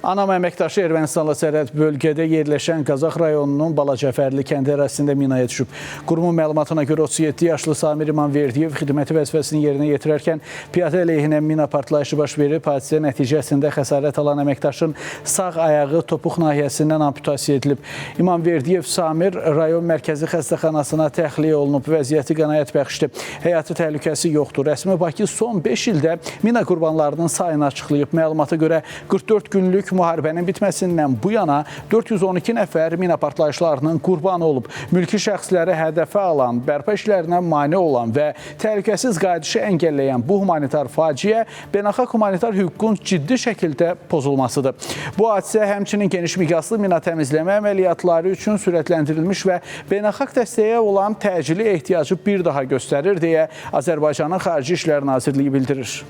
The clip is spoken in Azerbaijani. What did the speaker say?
Anam əməkdaşı Ermənistanla sərhəd bölgədə yerləşən Qazax rayonunun Balacəfərli kəndi ərazisində minaya düşüb. Qurumun məlumatına görə 37 yaşlı Samir İmanverdiyev xidməti vəzifəsini yerinə yetirərkən piyada əleyhinə mina partlayışı baş verib. Hadisə nəticəsində xəsarət alan əməkdaşın sağ ayağı topuq nahiyəsindən amputasiya edilib. İmanverdiyev Samir rayon mərkəzi xəstəxanasına təxliyə olunub. Vəziyyəti qənaət bəxşdir. Həyatı təhlükəsi yoxdur. Rəsmi Bakı son 5 ildə mina qurbanlarının sayını açıqlayıb. Məlumata görə 44 günlük müharibənin bitməsindən bu yana 412 nəfər mina partlayışlarının qurbanı olub. Mülki şəxsləri hədəfə alan, bərpa işlərinə mane olan və təhlükəsiz qayıdışı əngəlləyən bu humanitar faciə beynəlxalq humanitar hüququn ciddi şəkildə pozulmasıdır. Bu hadisə həmçinin geniş miqyaslı mina təmizləmə əməliyyatları üçün sürətləndirilmiş və beynəlxalq dəstəyə olan təcili ehtiyacı bir daha göstərir deyə Azərbaycanın Xarici İşlər Nazirliyi bildirir.